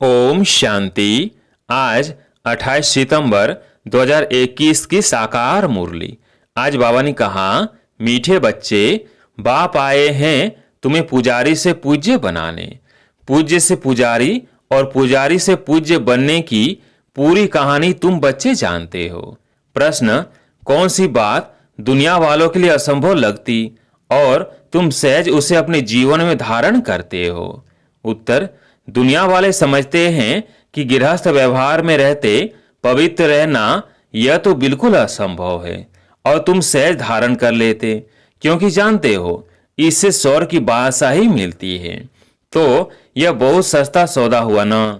ओम शांति। आज 28 सितंबर 2021 की साकार मुरली। आज बाबा ने कहा, मीठे बच्चे, बाप आए हैं तुम्हें पुजारी से पूज्य बनाने। पूज्य से पुजारी और पुजारी से पूज्य बनने की पूरी कहानी तुम बच्चे जानते हो। प्रश्न, कौन सी बात दुनिया वालों के लिए असंभव लगती और तुम सहज उसे अपने जीवन में धारण करते हो? उत्तर, दुनिया वाले समझते हैं कि गृहस्थ व्यवहार में रहते पवित्र रहना यह तो बिल्कुल असंभव है, और तुम सहज धारण कर लेते क्योंकि जानते हो इससे स्वर्ग की बादशाही मिलती है। तो यह बहुत सस्ता सौदा हुआ ना।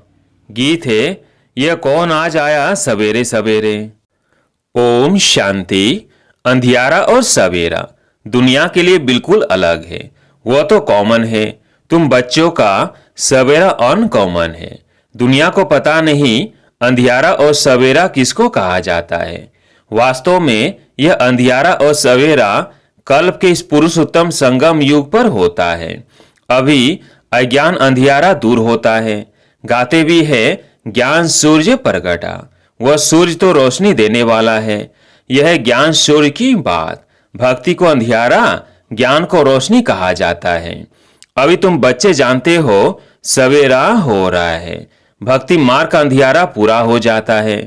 गीत है, यह कौन आज आया सवेरे सवेरे। ओम शांति। अंधियारा और सवेरा दुनिया के लिए बिल्कुल अलग है, वह तो कॉमन है। तुम बच्चों का सवेरा अनकॉमन है। दुनिया को पता नहीं अंधियारा और सवेरा किसको कहा जाता है। वास्तव में यह अंधियारा और सवेरा कल्प के इस पुरुषोत्तम संगम युग पर होता है। अभी अज्ञान अंधियारा दूर होता है। गाते भी है, ज्ञान सूर्य प्रगटा। वह सूर्य तो रोशनी देने वाला है। यह ज्ञान सूर्य की बात। भक्ति को अंधियारा, ज्ञान को रोशनी कहा जाता है। अभी तुम बच्चे जानते हो सवेरा हो रहा है। भक्ति मार्ग का अंधियारा पूरा हो जाता है।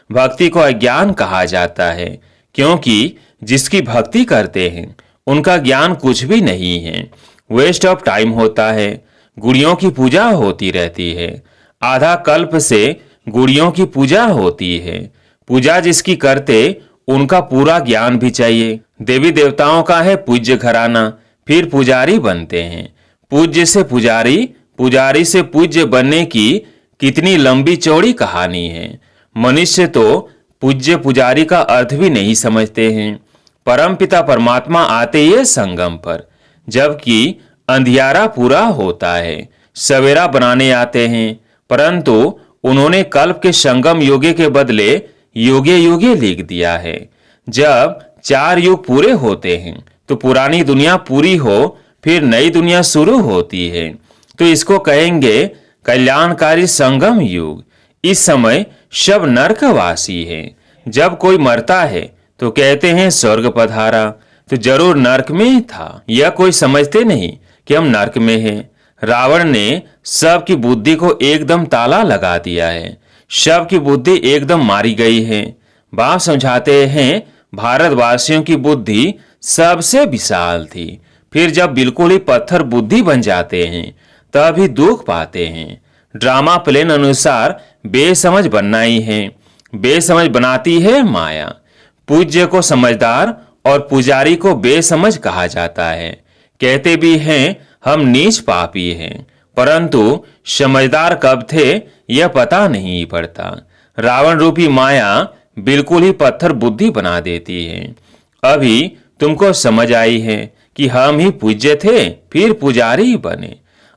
भक्ति को अज्ञान कहा जाता है क्योंकि जिसकी भक्ति करते हैं उनका ज्ञान कुछ भी नहीं है। वेस्ट ऑफ टाइम होता है। गुड़ियों की पूजा होती रहती है। आधा कल्प से गुड़ियों की पूजा होती है। पूजा जिसकी करते उनका पूरा ज्ञान भी चाहिए। देवी देवताओं का है पूज्य घराना, फिर पुजारी बनते हैं। पूज्य से पुजारी, पुजारी से पूज्य बनने की कितनी लंबी चौड़ी कहानी है। मनुष्य तो पूज्य पुजारी का अर्थ भी नहीं समझते हैं। परमपिता परमात्मा आते ही संगम पर, जबकि अंधियारा पूरा होता है, सवेरा बनाने आते हैं। परंतु उन्होंने कल्प के संगम योगे के बदले योगे योगे लिख दिया है। जब 4 युग पूरे होते हैं तो पुरानी दुनिया पूरी हो, फिर नई दुनिया शुरू होती है, तो इसको कहेंगे कल्याणकारी संगम युग। इस समय सब नरकवासी है। जब कोई मरता है तो कहते हैं स्वर्ग पधारा, तो जरूर नरक में था। यह कोई समझते नहीं कि हम नरक में हैं। रावण ने सबकी बुद्धि को एकदम ताला लगा दिया है। सबकी बुद्धि एकदम मारी गई है। बाप समझाते हैं भारतवासियों की बुद्धि सबसे विशाल थी। फिर जब बिल्कुल ही पत्थर बुद्धि बन जाते हैं तभी दुख पाते हैं। ड्रामा प्लेन अनुसार बेसमझ बनना ही है। बेसमझ बनाती है माया। पूज्य को समझदार और पुजारी को बेसमझ कहा जाता है। कहते भी हैं हम नीच पापी हैं, परंतु समझदार कब थे यह पता नहीं पड़ता। रावण रूपी माया बिल्कुल ही पत्थर बुद्धि बना देती है। अभी तुमको समझ आई है कि हम ही पूज्य थे, फिर पुजारी बने।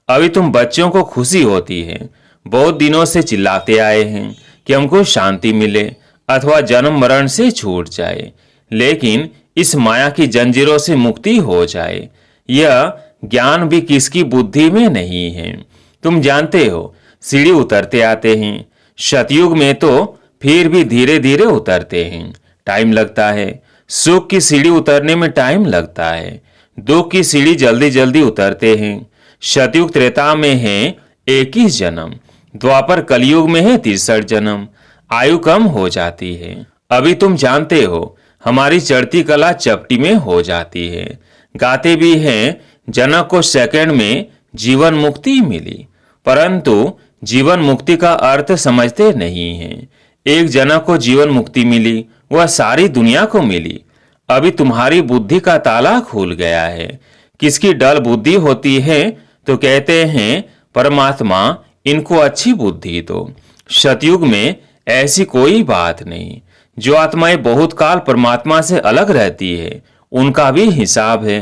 अभी तुम बच्चों को खुशी होती है। बहुत दिनों से चिल्लाते आए हैं कि हमको शांति मिले अथवा जन्म मरण से छूट जाए, लेकिन इस माया की जंजीरों से मुक्ति हो जाए। यह ज्ञान भी किसकी बुद्धि में नहीं है। तुम जानते हो सीढ़ी उतरते आते हैं। सतयुग में तो फिर भी धीरे धीरे उतरते हैं, टाइम लगता है। सुख की सीढ़ी उतरने में टाइम लगता है। दुख की सीढ़ी जल्दी जल्दी उतरते हैं। सतयुग त्रेता में है 21 जन्म, द्वापर कलयुग में है 63 जन्म। आयु कम हो जाती है। अभी तुम जानते हो हमारी चढ़ती कला चपटी में हो जाती है। गाते भी हैं जनक को सेकंड में जीवन मुक्ति मिली, परंतु जीवन मुक्ति का अर्थ समझते नहीं हैं। एक जनक को जीवन मुक्ति मिली, वह सारी दुनिया को मिली। अभी तुम्हारी बुद्धि का ताला खुल गया है। किसकी डल बुद्धि होती है तो कहते हैं परमात्मा इनको अच्छी बुद्धि दो। सतयुग में ऐसी कोई बात नहीं। जो आत्माएं बहुत काल परमात्मा से अलग रहती है उनका भी हिसाब है।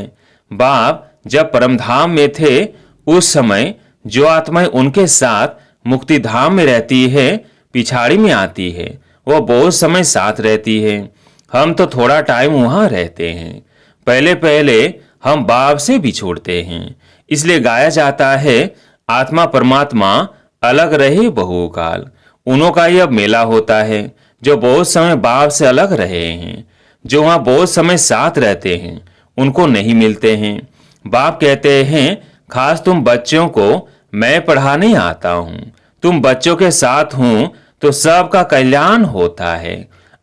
बाप जब परमधाम में थे उस समय जो आत्माएं उनके साथ मुक्ति धाम में रहती है पिछाड़ी में आती है, वह बहुत समय साथ रहती है। हम तो थोड़ा टाइम वहां रहते हैं। पहले पहले हम बाप से बिछोड़ते हैं। इसलिए गाया जाता है आत्मा परमात्मा अलग रहे बहुकाल। उन्हों का यह मेला होता है जो बहुत समय बाप से अलग रहे हैं, जो वहाँ बहुत समय साथ रहते हैं, उनको नहीं मिलते हैं। बाप कहते हैं, खास तुम बच्चों को मैं पढ़ाने आता हूँ। तुम बच्चों के साथ हूँ तो सबका कल्याण होता है।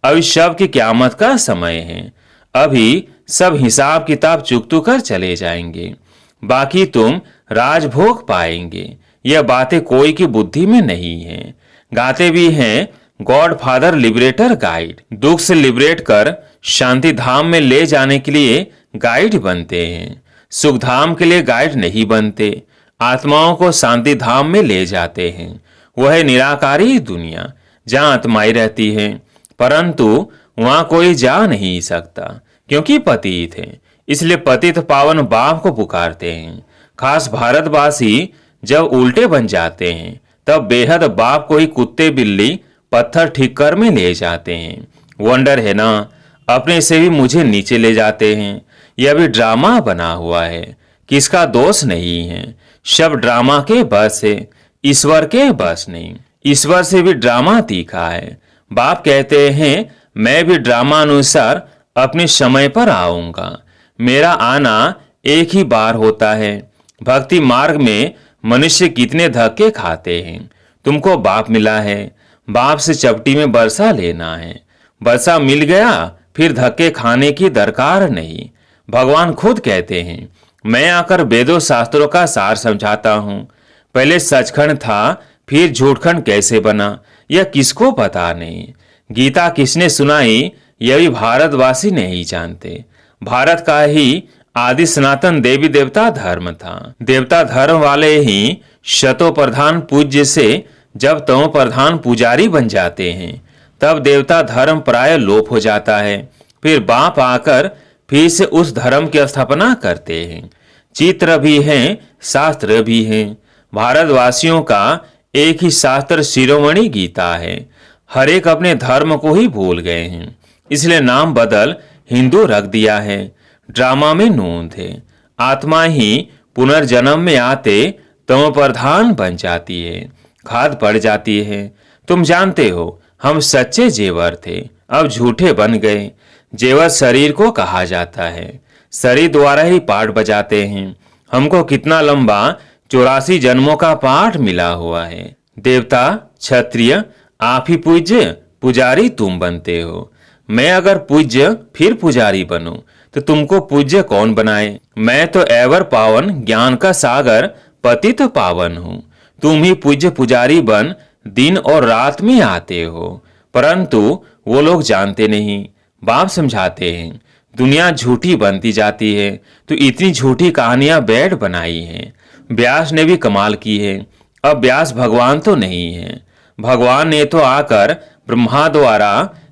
अभी सब की क़यामत का समय है। अभी सब हिसाब किताब चुकतू कर चले जाएंगे, बाकी तुम राजभोग पाएंगे। यह बातें कोई की बुद्धि में नहीं है। गाते भी हैं, गॉड फादर लिबरेटर गाइड। दुख से लिबरेट कर शांति धाम में ले जाने के लिए गाइड बनते हैं, सुख धाम के लिए गाइड नहीं बनते। आत्माओं को शांति धाम में ले जाते हैं। वह है निराकारी दुनिया जहाँ आत्माएं रहती हैं, परंतु वहाँ कोई जा नहीं सकता क्योंकि पतित है। इसलिए पतित पावन बाप को पुकारते हैं। खास भारतवासी जब उल्टे बन जाते हैं तब बेहद बाप को ही कुत्ते बिल्ली पत्थर ठीक कर में ले जाते हैं। वंडर है ना, अपने से भी मुझे नीचे ले जाते हैं। यह भी ड्रामा बना हुआ है, किसका दोष नहीं है। सब ड्रामा के बस है, ईश्वर के बस नहीं। ईश्वर से भी ड्रामा तीखा है। बाप कहते हैं, मैं भी ड्रामा अनुसार अपने समय पर आऊंगा। मेरा आना एक ही बार होता है। भक्ति मार्ग में मनुष्य कितने धक्के खाते हैं। तुमको बाप मिला है, बाप से चपटी में बरसा लेना है। बरसा मिल गया फिर धक्के खाने की दरकार नहीं। भगवान खुद कहते हैं, मैं आकर वेदों शास्त्रों का सार समझाता हूँ। पहले सचखंड था, फिर झूठखंड कैसे बना यह किसको पता नहीं। गीता किसने सुनाई यह भी भारतवासी नहीं जानते। भारत का ही आदि सनातन देवी देवता धर्म था। देवता धर्म वाले ही शतो प्रधान पूज्य से जब तमो प्रधान पुजारी बन जाते हैं तब देवता धर्म प्राय लोप हो जाता है। फिर बाप आकर फिर से उस धर्म की स्थापना करते हैं। चित्र भी हैं, शास्त्र भी हैं। भारतवासियों का एक ही शास्त्र शिरोमणि गीता है। हर एक अपने धर्म को ही भूल गए हैं, इसलिए नाम बदल हिंदू रख दिया है। ड्रामा में नून थे। आत्मा ही पुनर्जन्म में आते तमो प्रधान बन जाती है, खाद पड़ जाती है। तुम जानते हो, हम सच्चे जेवर थे, अब झूठे बन गए। जेवर शरीर को कहा जाता है, शरीर द्वारा ही पाठ बजाते हैं। हमको कितना लंबा 84 जन्मों का पाठ मिला हुआ है। देवता क्षत्रिय आप ही पूज्य, पुजारी तुम बनते हो। मैं अगर पूज्य फिर पुजारी बनूं तो तुमको पूज्य कौन बनाए। मैं तो एवर पावन ज्ञान का सागर पतित पावन हूँ। तुम ही पूज्य पुजारी बन दिन और रात में आते हो, परंतु वो लोग जानते नहीं। बाप समझाते हैं, दुनिया झूठी बनती जाती है तो इतनी झूठी कहानियां बैठ बनाई हैं। व्यास ने भी कमाल की है। अब व्यास भगवान तो नहीं है। भगवान ने तो आकर ब्रह्मा द्वारा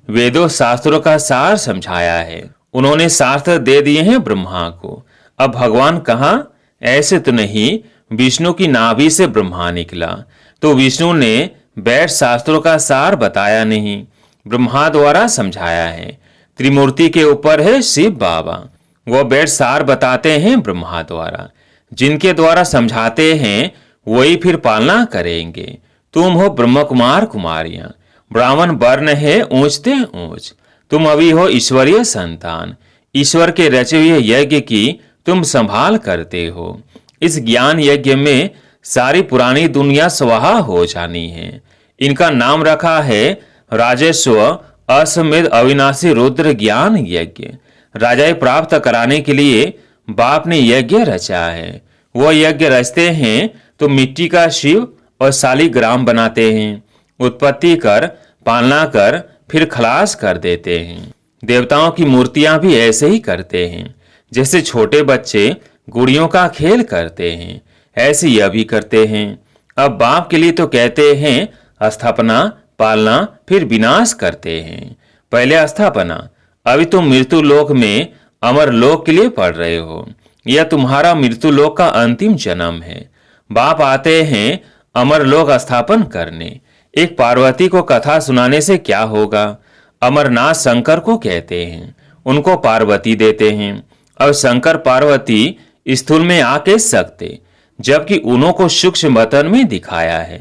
वेदों शास्त्रों का सार समझाया है। उन्होंने शास्त्र दे दिए हैं ब्रह्मा को। अब भगवान कहाँ? ऐसे तो नहीं, विष्णु की नाभि से ब्रह्मा निकला तो विष्णु ने बैठ शास्त्रों का सार बताया नहीं, ब्रह्मा द्वारा समझाया है। त्रिमूर्ति के ऊपर है शिव बाबा, वो बैठ सार बताते हैं ब्रह्मा द्वारा। जिनके द्वारा समझाते हैं वही फिर पालना करेंगे। तुम हो ब्रह्म कुमार कुमारियां, ब्राह्मण वर्ण है ऊंचते ऊंच। तुम अभी हो ईश्वरीय संतान, ईश्वर के रचे हुए यज्ञ की तुम संभाल करते हो। इस ज्ञान यज्ञ में सारी पुरानी दुनिया स्वाहा हो जानी है। इनका नाम रखा है राजस्व असमेध अविनाशी रुद्र ज्ञान यज्ञ। राजाएं प्राप्त कराने के लिए बाप ने यज्ञ रचा है। वह यज्ञ रचते हैं तो मिट्टी का शिव और शालिग्राम बनाते हैं, उत्पत्ति कर पालना कर फिर खलास कर देते हैं। देवताओं की मूर्तियां भी ऐसे ही करते हैं। जैसे छोटे बच्चे गुड़ियों का खेल करते हैं, ऐसे यह भी करते हैं। अब बाप के लिए तो कहते हैं स्थापना, पालना, फिर विनाश करते हैं। पहले स्थापना। अभी तुम मृत्यु लोक में अमर लोक के लिए पढ़ रहे हो। यह तुम्हारा मृत्यु लोक का अंतिम जन्म है। बाप आते हैं अमर लोक स्थापन करने। एक पार्वती को कथा सुनाने से क्या होगा? अमरनाथ शंकर को कहते हैं, उनको पार्वती देते हैं। अब शंकर पार्वती स्थूल में आके सकते, जबकि उन्हों को सूक्ष्म वतन में दिखाया है।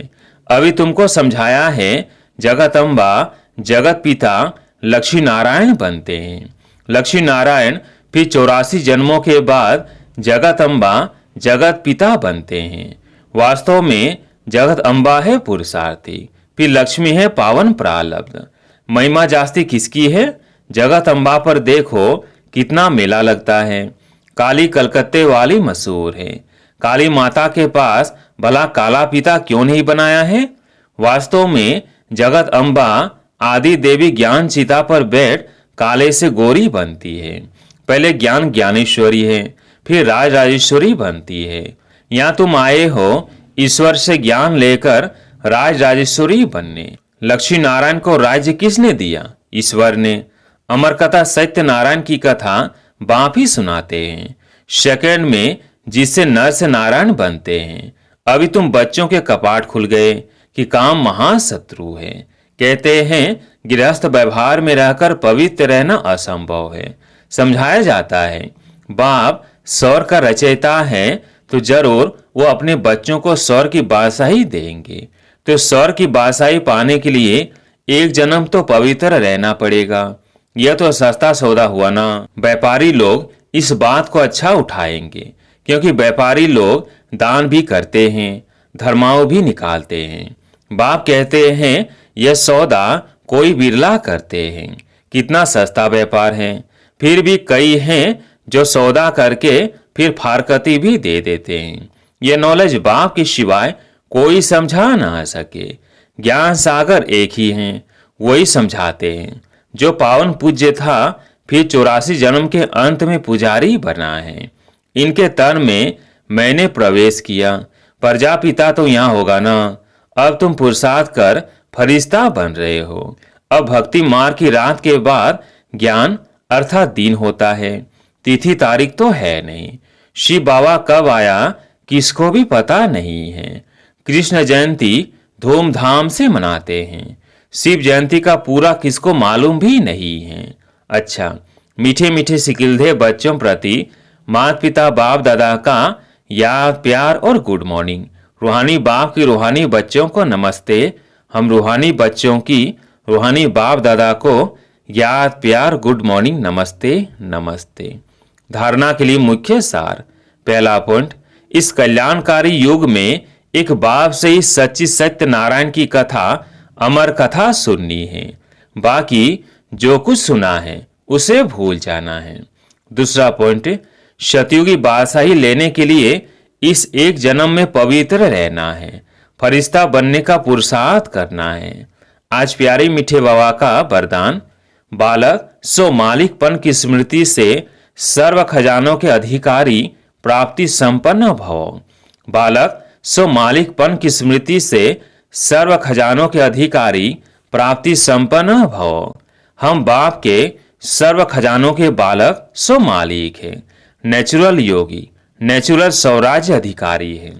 अभी तुमको समझाया है जगत अम्बा जगत पिता लक्ष्मी नारायण बनते हैं। लक्ष्मी नारायण फिर 84 जन्मों के बाद जगत अम्बा जगत पिता बनते हैं। वास्तव में जगत अम्बा है पुरुषार्थी, फिर लक्ष्मी है पावन प्रारब्ध। महिमा जास्ती किसकी है? जगत अम्बा पर देखो कितना मेला लगता है। काली कलकत्ते वाली मशहूर है। काली माता के पास भला काला पिता क्यों नहीं बनाया है? वास्तव में जगत अम्बा आदि देवी ज्ञान चिता पर बैठ काले से गोरी बनती है। पहले ज्ञान ज्ञानेश्वरी है, फिर राज राजेश्वरी बनती है। यहाँ तुम आए हो ईश्वर से ज्ञान लेकर राज राजेश्वरी बनने। लक्ष्मी नारायण को राज्य किसने दिया? ईश्वर ने। अमर कथा सत्य नारायण की कथा बाप ही सुनाते हैं, सेकंड में, जिससे नर से नारायण बनते हैं। अभी तुम बच्चों के कपाट खुल गए कि काम महाशत्रु है। कहते हैं गृहस्थ व्यवहार में रहकर पवित्र रहना असंभव है। समझाया जाता है बाप सौर का रचयिता है तो जरूर वो अपने बच्चों को सौर की बादशाही देंगे। तो सौर की बादशाही पाने के लिए एक जन्म तो पवित्र रहना पड़ेगा। यह तो सस्ता सौदा हुआ ना। व्यापारी लोग इस बात को अच्छा उठाएंगे क्योंकि व्यापारी लोग दान भी करते हैं, धर्माओं भी निकालते हैं। बाप कहते हैं यह सौदा कोई बिरला करते हैं। कितना सस्ता व्यापार है। फिर भी कई हैं जो सौदा करके फिर फारकती भी दे देते हैं। ये नॉलेज बाप के सिवाय कोई समझा ना सके। ज्ञान सागर एक ही हैं, वही समझाते हैं। जो पावन पूज्य था फिर 84 जन्म के अंत में पुजारी बना है। इनके तन में मैंने प्रवेश किया। प्रजापिता तो यहाँ होगा ना। अब तुम पुरुषार्थ कर फरिश्ता बन रहे हो। अब भक्ति मार्ग की रात के बाद ज्ञान अर्थात दिन होता है। तिथि तारीख तो है नहीं। शिव बाबा कब आया किसको भी पता नहीं है। कृष्ण जयंती धूमधाम से मनाते हैं। शिव जयंती का पूरा किसको मालूम भी नहीं है। अच्छा, मीठे मीठे सिकिलधे बच्चों प्रति माता पिता बाप दादा का याद प्यार और गुड मॉर्निंग। रूहानी बाप की रूहानी बच्चों को नमस्ते। हम रूहानी बच्चों की रूहानी बाप दादा को याद प्यार गुड मॉर्निंग नमस्ते नमस्ते। धारणा के लिए मुख्य सार। पहला पॉइंट, इस कल्याणकारी युग में एक बाप से ही सच्ची सत्य नारायण की कथा अमर कथा सुननी है। बाकी जो कुछ सुना है उसे भूल जाना है। दूसरा पॉइंट, सतयुगी बादशाही लेने के लिए इस एक जन्म में पवित्र रहना है। फरिश्ता बनने का पुरुषार्थ करना है। आज प्यारे मीठे बाबा का वरदान, बालक सो मालिकपन की स्मृति से सर्व खजानों के अधिकारी प्राप्ति संपन्न भव। बालक सो मालिकपन की स्मृति से सर्व खजानों के अधिकारी प्राप्ति संपन्न भव। हम बाप के सर्व खजानों के बालक सो मालिक है। नेचुरल योगी, नेचुरल स्वराज्य अधिकारी है।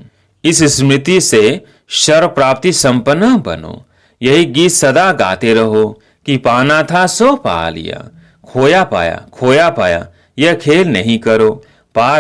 इस स्मृति से सर्व प्राप्ति संपन्न बनो। यही गीत सदा गाते रहो कि पाना था सो पा लिया, खोया पाया खोया पाया यह खेल नहीं करो। पा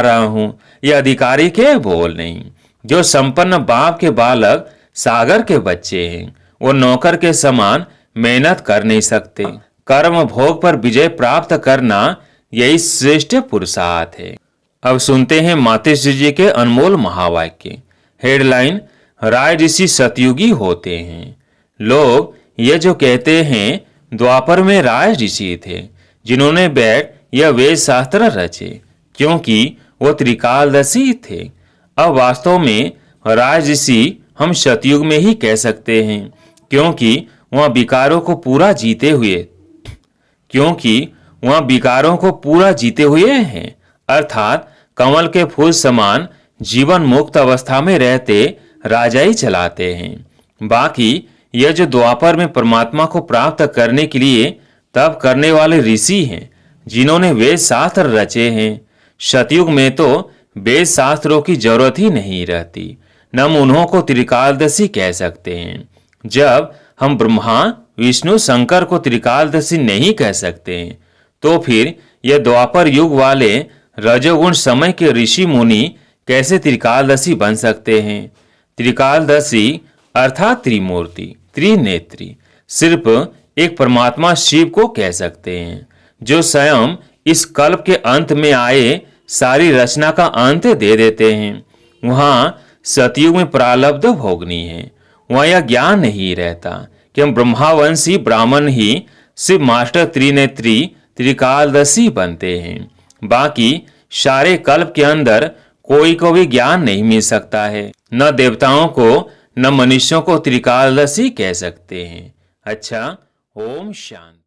रहा हूं यह अधिकारी के बोल नहीं। जो संपन्न बाप के बालक सागर के बच्चे हैं वो नौकर के समान मेहनत कर नहीं सकते। कर्म भोग पर विजय प्राप्त करना यही श्रेष्ठ पुरुषार्थ है। अब सुनते हैं मातेश्वरी जी के अनमोल महावाक्य। हेडलाइन, राय ऋषि सतयुगी होते हैं। लोग ये जो कहते हैं द्वापर में राय ऋषि थे जिन्होंने बैठ यह वेद शास्त्र रचे क्योंकि वो त्रिकालदर्शी थे। अब वास्तव में राय ऋषि हम सतयुग में ही कह सकते हैं क्योंकि वह विकारों को पूरा जीते हुए हैं। अर्थात कमल के फूल समान जीवन मुक्त अवस्था में रहते राजाई चलाते हैं। बाकी यह जो द्वापर में परमात्मा को प्राप्त करने के लिए तप करने वाले ऋषि हैं जिन्होंने वेद शास्त्र रचे हैं। सतयुग में तो वेद शास्त्रों की जरूरत ही नहीं रहती। न हम उन्हों को त्रिकालदर्शी कह सकते हैं। जब हम ब्रह्मा विष्णु शंकर को त्रिकालदर्शी नहीं कह सकते तो फिर यह द्वापर युग वाले रजोगुण समय के ऋषि मुनि कैसे त्रिकालदर्शी बन सकते हैं? त्रिकालदर्शी अर्थात त्रिमूर्ति, त्रिनेत्री सिर्फ एक परमात्मा शिव को कह सकते हैं, जो स्वयं इस कल्प के अंत में आए सारी रचना का अंत दे देते हैं। वहाँ सतयुग में प्रारब्ध भोगनी है, वहाँ यह ज्ञान नहीं रहता कि हम ब्रह्मावंशी ब्राह्मण ही शिव मास्टर त्रिनेत्री त्रिकालदर्शी बनते हैं। बाकी सारे कल्प के अंदर कोई को भी ज्ञान नहीं मिल सकता है। न देवताओं को न मनुष्यों को त्रिकालदर्शी कह सकते हैं। अच्छा, ओम शांति।